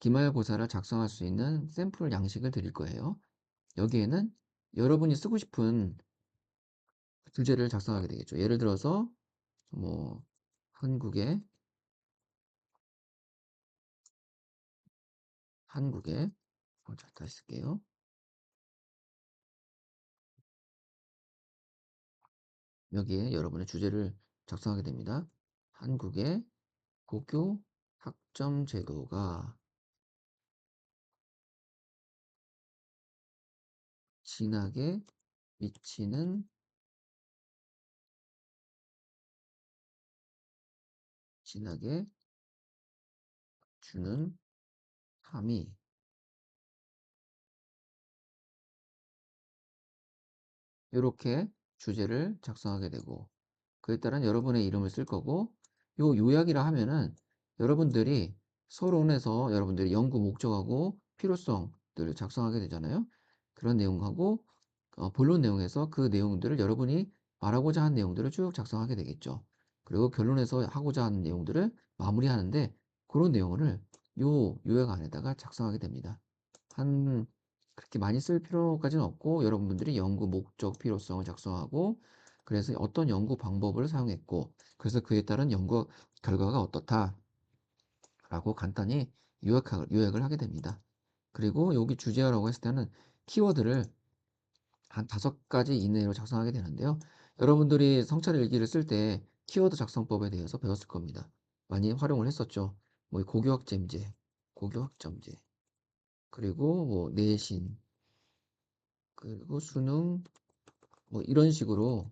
기말고사를 작성할 수 있는 샘플 양식을 드릴 거예요. 여기에는 여러분이 쓰고 싶은 주제를 작성하게 되겠죠. 예를 들어서 뭐 한국의 한국의 자, 다시 쓸게요. 여기에 여러분의 주제를 작성하게 됩니다. 한국의 고교 학점 제도가 진학에 미치는 진학에 주는 함이 이렇게 주제를 작성하게 되고 그에 따른 여러분의 이름을 쓸 거고 요 요약이라 하면은 여러분들이 서론에서 여러분들이 연구 목적하고 필요성들을 작성하게 되잖아요. 그런 내용하고 본론 내용에서 그 내용들을 여러분이 말하고자 하는 내용들을 쭉 작성하게 되겠죠. 그리고 결론에서 하고자 하는 내용들을 마무리하는데 그런 내용을 요 요약 안에다가 작성하게 됩니다. 한 그렇게 많이 쓸 필요까지는 없고 여러분들이 연구 목적 필요성을 작성하고 그래서 어떤 연구 방법을 사용했고 그래서 그에 따른 연구 결과가 어떻다라고 간단히 요약을 하게 됩니다. 그리고 여기 주제어라고 했을 때는 키워드를 한 5가지 이내로 작성하게 되는데요. 여러분들이 성찰 일기를 쓸 때 키워드 작성법에 대해서 배웠을 겁니다. 많이 활용을 했었죠. 뭐 고교학점제, 고교학점제, 그리고 뭐 내신, 그리고 수능, 뭐 이런 식으로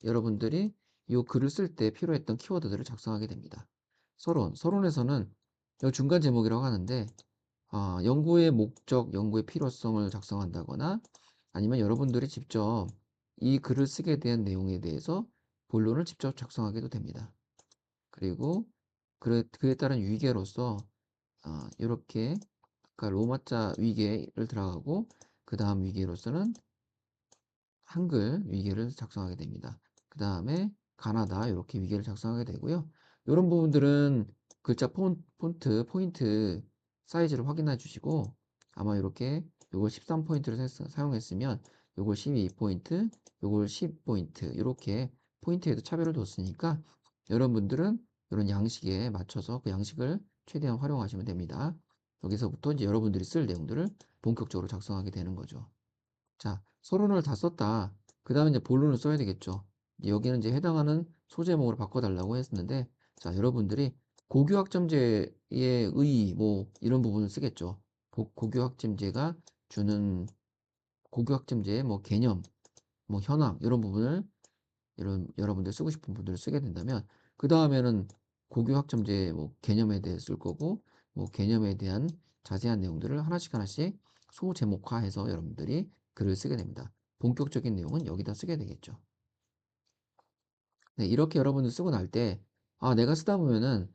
여러분들이 이 글을 쓸 때 필요했던 키워드들을 작성하게 됩니다. 서론에서는 이 중간 제목이라고 하는데 연구의 목적, 연구의 필요성을 작성한다거나 아니면 여러분들이 직접 이 글을 쓰게 된 내용에 대해서 본론을 직접 작성하게도 됩니다. 그리고 그에 따른 위계로서 이렇게 아까 로마자 위계를 들어가고 그 다음 위계로서는 한글 위계를 작성하게 됩니다. 그 다음에 가나다 이렇게 위계를 작성하게 되고요. 이런 부분들은 글자 폰트, 포인트 사이즈를 확인해 주시고 아마 이렇게 요걸 13포인트를 사용했으면 요걸 12포인트, 요걸 10포인트 이렇게 포인트에도 차별을 뒀으니까 여러분들은 이런 양식에 맞춰서 그 양식을 최대한 활용하시면 됩니다. 여기서부터 이제 여러분들이 쓸 내용들을 본격적으로 작성하게 되는 거죠. 자, 서론을 다 썼다. 그 다음에 이제 본론을 써야 되겠죠. 여기는 이제 해당하는 소제목으로 바꿔달라고 했었는데, 자, 여러분들이 고교학점제의 의의, 뭐, 이런 부분을 쓰겠죠. 고교학점제가 주는 고교학점제의 뭐 개념, 뭐 현황, 이런 부분을, 이런 여러분들 쓰고 싶은 분들을 쓰게 된다면, 그 다음에는 고교학점제 뭐 개념에 대해 쓸 거고, 뭐 개념에 대한 자세한 내용들을 하나씩 소제목화해서 여러분들이 글을 쓰게 됩니다. 본격적인 내용은 여기다 쓰게 되겠죠. 네, 이렇게 여러분들 쓰고 날 때, 내가 쓰다 보면은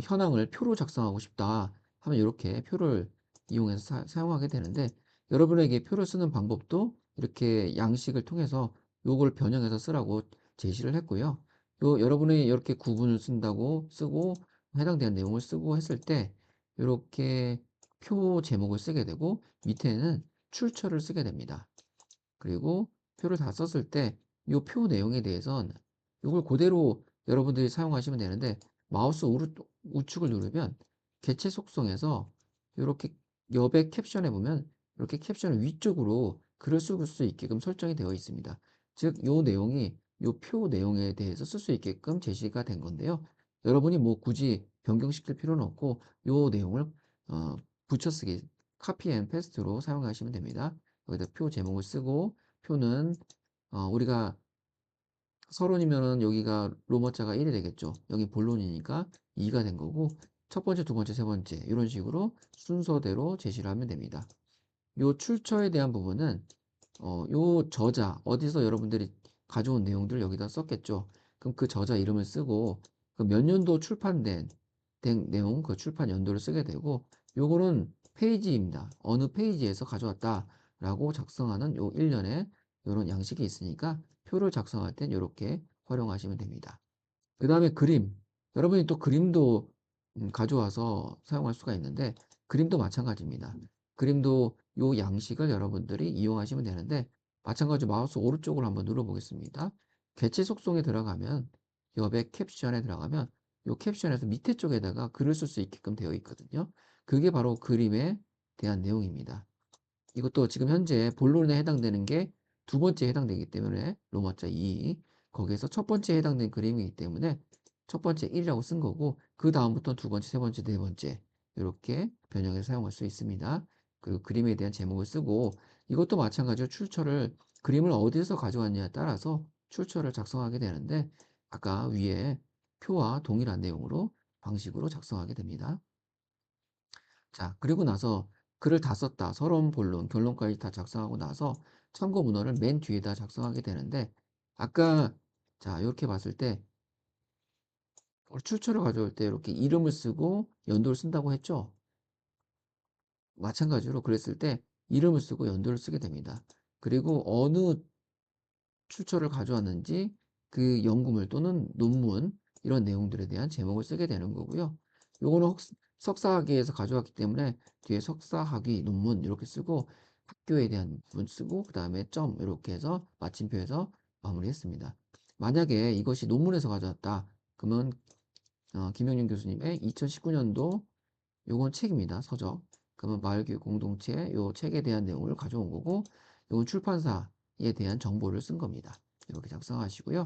현황을 표로 작성하고 싶다 하면 이렇게 표를 이용해서 사용하게 되는데, 여러분에게 표를 쓰는 방법도 이렇게 양식을 통해서 요걸 변형해서 쓰라고 제시를 했고요. 여러분이 이렇게 구분을 쓴다고 쓰고 해당되는 내용을 쓰고 했을 때 이렇게 표 제목을 쓰게 되고 밑에는 출처를 쓰게 됩니다. 그리고 표를 다 썼을 때 이 표 내용에 대해서는 이걸 그대로 여러분들이 사용하시면 되는데 마우스 우측을 누르면 개체 속성에서 이렇게 옆에 캡션에 보면 이렇게 캡션을 위쪽으로 글을 쓸 수 있게끔 설정이 되어 있습니다. 즉, 이 내용이 이 표 내용에 대해서 쓸 수 있게끔 제시가 된 건데요. 여러분이 뭐 굳이 변경시킬 필요는 없고 이 내용을 붙여쓰기, 카피 앤 페스트로 사용하시면 됩니다. 여기다 표 제목을 쓰고 표는 우리가 서론이면은 여기가 로마자가 1이 되겠죠. 여기 본론이니까 2가 된 거고 첫 번째, 두 번째, 세 번째 이런 식으로 순서대로 제시를 하면 됩니다. 요 출처에 대한 부분은 요 저자 어디서 여러분들이 가져온 내용들 여기다 썼겠죠. 그럼 그 저자 이름을 쓰고 그 몇 년도 된 내용 그 출판 연도를 쓰게 되고 요거는 페이지입니다. 어느 페이지에서 가져왔다라고 작성하는 요 1년에 요런 양식이 있으니까 표를 작성할 땐 요렇게 활용하시면 됩니다. 그 다음에 그림. 여러분이 또 그림도 가져와서 사용할 수가 있는데 그림도 마찬가지입니다. 그림도 요 양식을 여러분들이 이용하시면 되는데 마찬가지로 마우스 오른쪽으로 한번 눌러 보겠습니다. 개체 속성에 들어가면 옆에 캡션에 들어가면 요 캡션에서 밑에 쪽에다가 글을 쓸 수 있게끔 되어 있거든요. 그게 바로 그림에 대한 내용입니다. 이것도 지금 현재 본론에 해당되는 게 두 번째에 해당되기 때문에 로마자 2 거기에서 첫 번째에 해당되는 그림이기 때문에 첫 번째 1이라고 쓴 거고 그다음부터 두 번째, 세 번째, 네 번째 이렇게 변형해서 사용할 수 있습니다. 그리고 그림에 대한 제목을 쓰고 이것도 마찬가지로 출처를 그림을 어디서 가져왔냐에 따라서 출처를 작성하게 되는데 아까 위에 표와 동일한 내용으로 방식으로 작성하게 됩니다. 자, 그리고 나서 글을 다 썼다. 서론, 본론, 결론까지 다 작성하고 나서 참고 문헌을 맨 뒤에다 작성하게 되는데 아까 자, 이렇게 봤을 때 출처를 가져올 때 이렇게 이름을 쓰고 연도를 쓴다고 했죠. 마찬가지로 그랬을 때 이름을 쓰고 연도를 쓰게 됩니다. 그리고 어느 출처를 가져왔는지 그 연구물 또는 논문 이런 내용들에 대한 제목을 쓰게 되는 거고요. 요거는 석사학위에서 가져왔기 때문에 뒤에 석사학위 논문 이렇게 쓰고 학교에 대한 부분 쓰고 그 다음에 점 이렇게 해서 마침표에서 마무리했습니다. 만약에 이것이 논문에서 가져왔다. 그러면 김영림 교수님의 2019년도 요건 책입니다. 서적. 그러면 마을교육 공동체 요 책에 대한 내용을 가져온 거고 요건 출판사에 대한 정보를 쓴 겁니다. 이렇게 작성하시고요.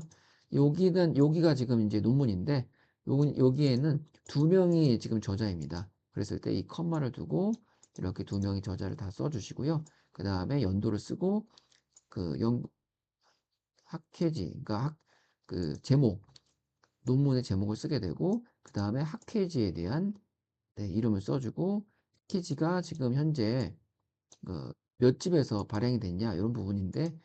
여기가 지금 이제 논문인데 여기에는 두 명이 지금 저자입니다. 그랬을 때 이 컴마를 두고 이렇게 두 명이 저자를 다 써주시고요. 그 다음에 연도를 쓰고 그 학회지, 그러니까 그 제목, 논문의 제목을 쓰게 되고 그 다음에 학회지에 대한 네, 이름을 써주고 패키지가 지금 현재 몇 집에서 발행이 됐냐 이런 부분인데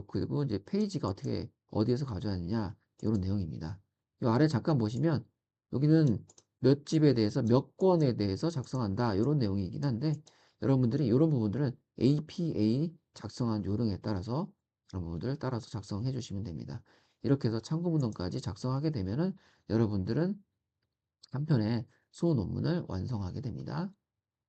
그리고 이제 페이지가 어떻게 어디에서 가져왔느냐 이런 내용입니다. 이 아래 잠깐 보시면 여기는 몇 집에 대해서 몇 권에 대해서 작성한다 이런 내용이긴 한데 여러분들이 이런 부분들은 APA 작성한 요령에 따라서 그런 부분들을 따라서 작성해 주시면 됩니다. 이렇게 해서 참고 문헌까지 작성하게 되면은 여러분들은 한 편의 수호 논문을 완성하게 됩니다.